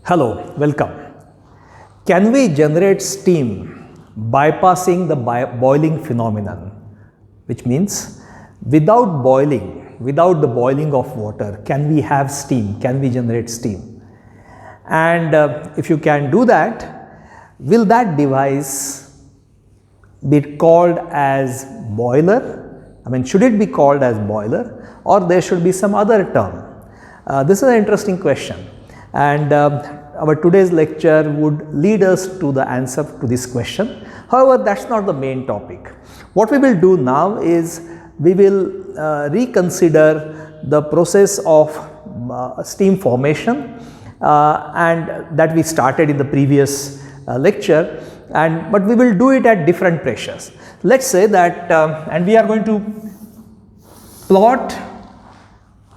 Hello, welcome. Can we generate steam bypassing the boiling phenomenon? Which means without the boiling of water, can we have steam? Can we generate steam? And if you can do that, will that device be called as boiler? I mean, should it be called as boiler, or there should be some other term? This is an interesting question, and our today's lecture would lead us to the answer to this question. However, that's not the main topic. What we will do now is we will reconsider the process of steam formation and that we started in the previous lecture, but we will do it at different pressures. Let's say that and we are going to plot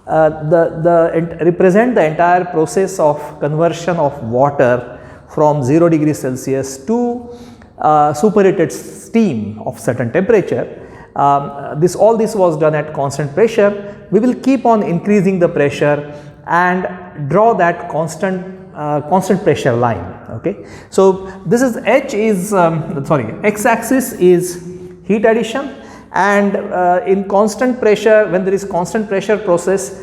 represent the entire process of conversion of water from 0 degree Celsius to superheated steam of certain temperature. All this was done at constant pressure. We will keep on increasing the pressure and draw that constant pressure line. Okay, so this is x axis is heat addition, and in constant pressure, when there is constant pressure process,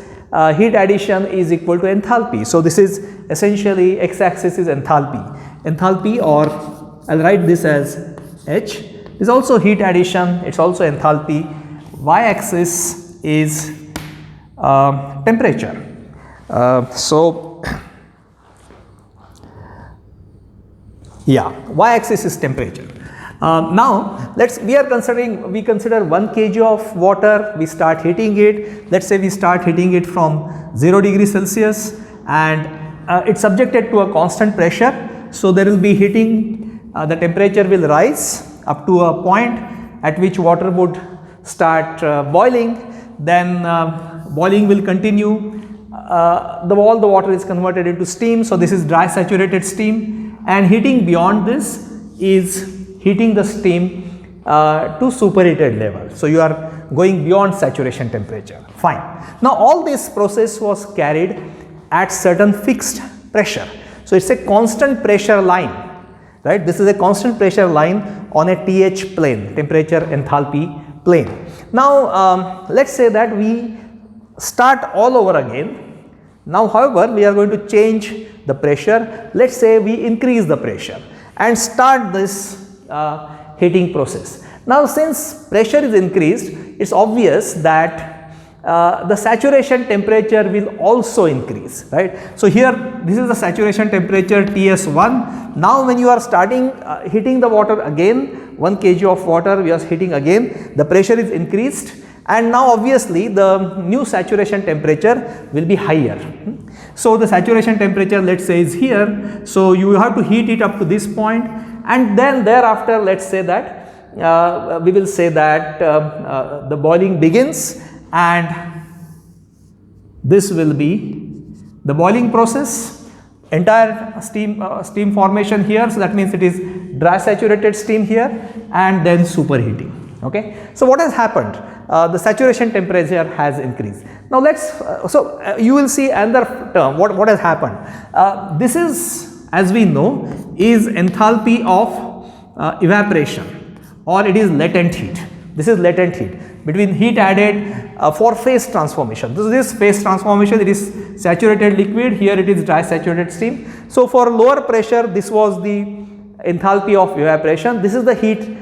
heat addition is equal to enthalpy. So this is essentially x axis is enthalpy, or I'll write this as H is also heat addition, it's also enthalpy. Y axis is temperature. Y axis is temperature. Now we consider 1 kg of water, we start heating it. Let's say we start heating it from 0 degree Celsius, and it's subjected to a constant pressure. So there will be heating, the temperature will rise up to a point at which water would start boiling, then boiling will continue. All the water is converted into steam, so this is dry saturated steam, and heating beyond this is heating the steam to superheated level. So you are going beyond saturation temperature. Fine. Now all this process was carried at certain fixed pressure. So it's a constant pressure line, right? This is a constant pressure line on a TH plane, temperature enthalpy plane. Now let's say that we start all over again. Now however, we are going to change the pressure. Let's say we increase the pressure and start this heating process. Now since pressure is increased, it's obvious that the saturation temperature will also increase, right? So here this is the saturation temperature TS1. Now when you are starting heating the water again, 1 kg of water we are heating again, the pressure is increased, and now obviously the new saturation temperature will be higher. So the saturation temperature, let's say, is here. So you have to heat it up to this point, and then thereafter let's say that we will say that the boiling begins, and this will be the boiling process, entire steam formation here. So that means it is dry saturated steam here, and then superheating. Okay, so what has happened? The saturation temperature has increased. Now let's you will see another term. What has happened? This is, as we know, is enthalpy of evaporation, or it is latent heat. This is latent heat between heat added for phase transformation. This phase transformation, it is saturated liquid, here it is dry saturated steam. So for lower pressure, this was the enthalpy of evaporation. This is the heat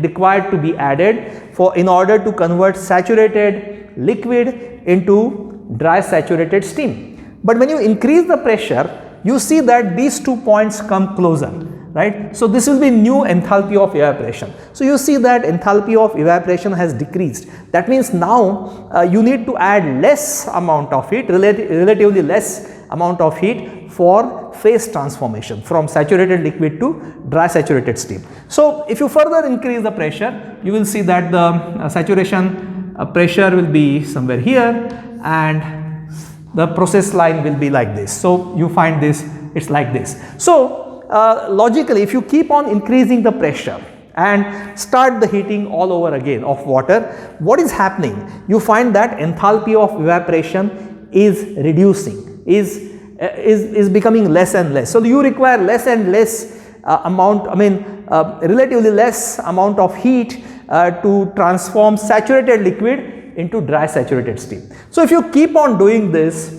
required to be added in order to convert saturated liquid into dry saturated steam. But when you increase the pressure, you see that these 2 points come closer, right? So this will be new enthalpy of evaporation. So you see that enthalpy of evaporation has decreased. That means now you need to add less amount of heat, relatively less amount of heat for phase transformation from saturated liquid to dry saturated steam. So if you further increase the pressure, you will see that the saturation pressure will be somewhere here, and the process line will be like this. So you find this, it's like this. So logically, if you keep on increasing the pressure and start the heating all over again of water, what is happening? You find that enthalpy of evaporation is reducing, is is becoming less and less. So you require less and less relatively less amount of heat to transform saturated liquid into dry saturated steam. So if you keep on doing this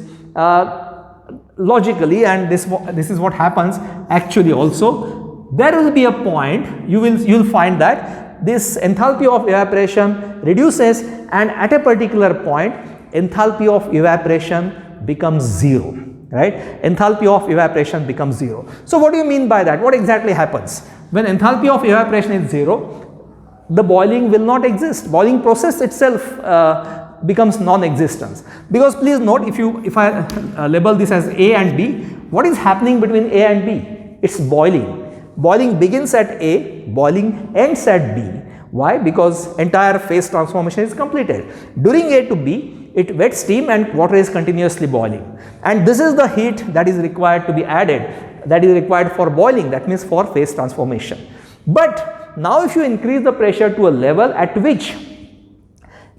logically, and this is what happens actually also, there will be a point you will find that this enthalpy of evaporation reduces, and at a particular point enthalpy of evaporation becomes 0, right? Enthalpy of evaporation becomes 0. So what do you mean by that? What exactly happens? When enthalpy of evaporation is 0, the boiling will not exist. Boiling process itself becomes non-existence. Because please note, if I label this as A and B, what is happening between A and B? It's boiling. Boiling begins at A, boiling ends at B. Why? Because entire phase transformation is completed. During A to B, it wet steam and water is continuously boiling. And this is the heat that is required to be added, that is required for boiling, that means for phase transformation. But now if you increase the pressure to a level at which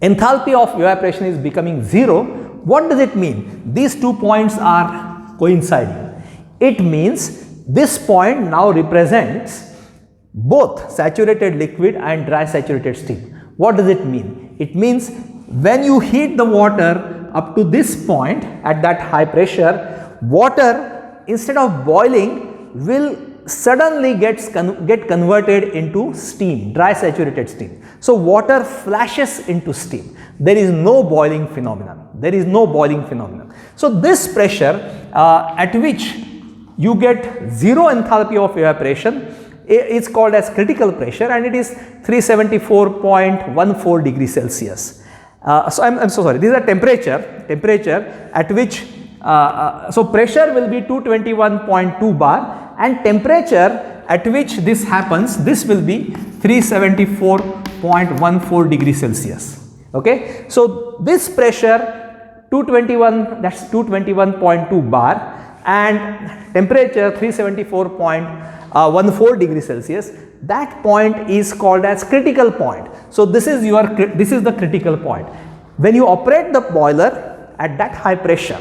enthalpy of evaporation is becoming 0, what does it mean? These 2 points are coinciding. It means this point now represents both saturated liquid and dry saturated steam. What does it mean? It means when you heat the water up to this point at that high pressure, water instead of boiling will suddenly get converted into steam, dry saturated steam. So water flashes into steam. There is no boiling phenomenon. There is no boiling phenomenon. So this pressure at which you get 0 enthalpy of evaporation is called as critical pressure, and it is 374.14 degrees Celsius. So I'm so sorry, this is a temperature at which so pressure will be 221.2 bar, and temperature at which this happens, this will be 374.14 degrees Celsius. Okay, so this pressure 221, that's 221.2 bar, and temperature 374.14 degrees Celsius, that point is called as critical point. So this is the critical point. When you operate the boiler at that high pressure,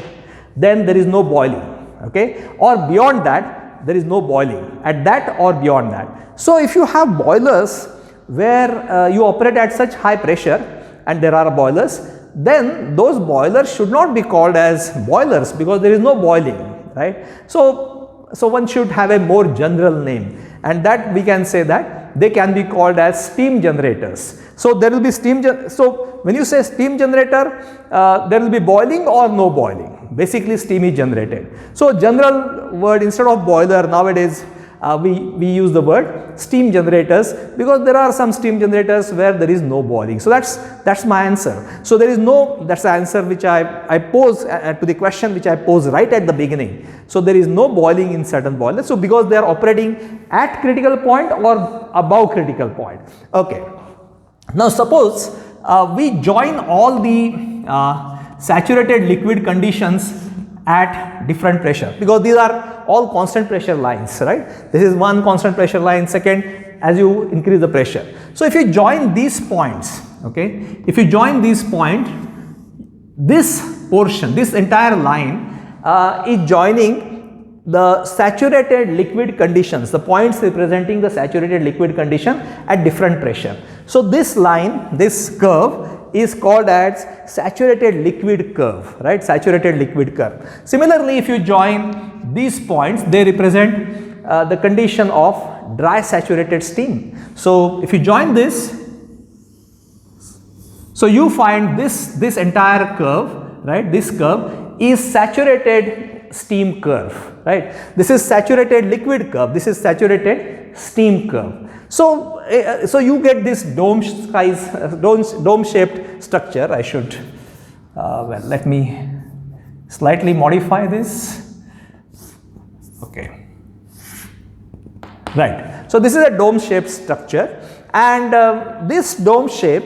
then there is no boiling, okay, or beyond that there is no boiling at that or beyond that. So if you have boilers where you operate at such high pressure, and there are boilers, then those boilers should not be called as boilers because there is no boiling, right? So one should have a more general name, and that we can say that they can be called as steam generators. So there will be so when you say steam generator, there will be boiling or no boiling. Basically steam is generated. So general word, instead of boiler, nowadays we use the word steam generators, because there are some steam generators where there is no boiling. So that's my answer. So there is no, that's the answer which I pose to the question which I posed right at the beginning. So there is no boiling in certain boilers. So because they are operating at critical point or above critical point. Okay. Now suppose we join all the saturated liquid conditions at different pressure, because these are all constant pressure lines, right? This is one constant pressure line, second as you increase the pressure. So if you join these points, okay, if you join these points, this portion, this entire line is joining the saturated liquid conditions, the points representing the saturated liquid condition at different pressure. So this line, this curve is called as saturated liquid curve, right? Saturated liquid curve. Similarly, if you join these points, they represent the condition of dry saturated steam. So if you join this, so you find this entire curve, right? This curve is saturated steam curve, right? This is saturated liquid curve, this is saturated steam curve. So you get this dome shaped structure. I should well, let me slightly modify this. Okay, right. So this is a dome shaped structure, and this dome shape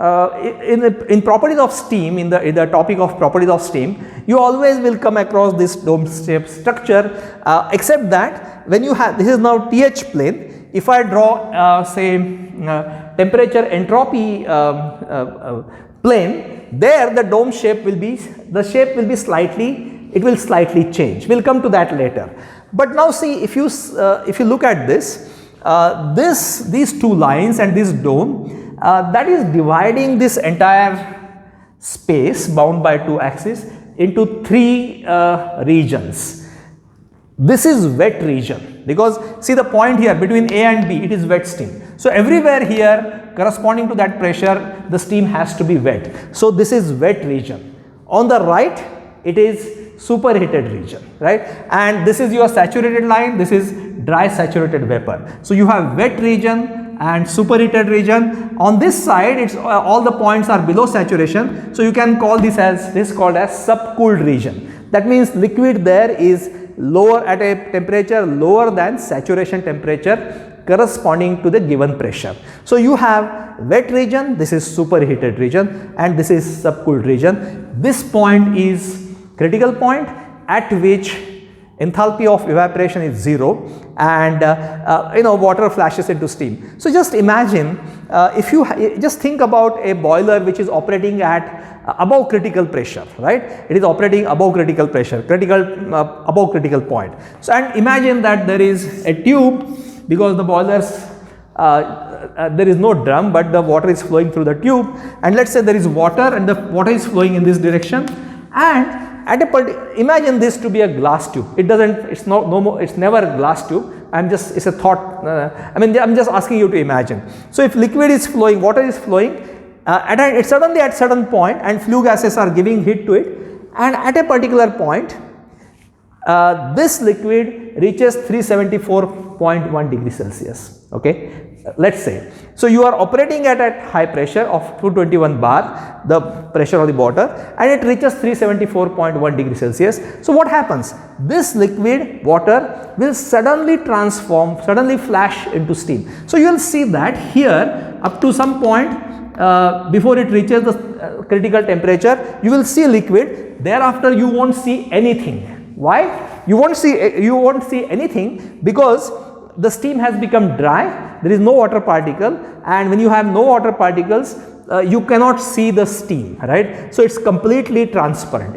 in properties of steam, in the topic of properties of steam, you always will come across this dome shaped structure, except that when you have, this is now TH plane. If I draw say temperature entropy plane, there the dome shape will be, the shape will be slightly it will slightly change. We'll come to that later. But now see, if you look at this, these two lines and this dome, that is dividing this entire space bound by two axes into three regions. This is wet region, because see the point here between A and B, it is wet steam. So everywhere here corresponding to that pressure, the steam has to be wet. So this is wet region. On the right, it is superheated region, right? And this is your saturated line, this is dry saturated vapor. So you have wet region and superheated region. On this side, it's all the points are below saturation. So you can call this called as subcooled region. That means liquid there is lower at a temperature lower than saturation temperature corresponding to the given pressure. So you have wet region, this is superheated region, and this is subcooled region. This point is critical point at which enthalpy of evaporation is 0 and water flashes into steam. So just imagine, if you just think about a boiler which is operating at above critical pressure, right? It is operating above critical pressure, above critical point. So and imagine that there is a tube, because the boilers there is no drum but the water is flowing through the tube, and let's say there is water and the water is flowing in this direction, and imagine this to be a glass tube. It's never a glass tube. It's a thought. I'm just asking you to imagine. So if liquid is flowing, water is flowing, it's suddenly at certain point and flue gases are giving heat to it, and at a particular point, this liquid reaches 374.1 degrees Celsius. Okay. Let's say, so you are operating at a high pressure of 221 bar, the pressure of the water, and it reaches 374.1 degrees Celsius. So what happens? This liquid water will suddenly flash into steam. So you will see that here up to some point before it reaches the critical temperature, you will see liquid. Thereafter you won't see anything. Why? You won't see anything because the steam has become dry, there is no water particle, and when you have no water particles, you cannot see the steam, right? So it's completely transparent.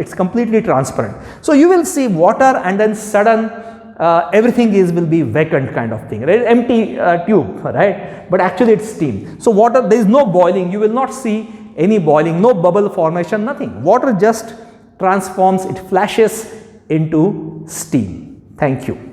So you will see water and then sudden everything will be vacant kind of thing, right? Empty tube, right? But actually it's steam. So water, there is no boiling, you will not see any boiling, no bubble formation, nothing. Water just transforms, it flashes into steam. Thank you.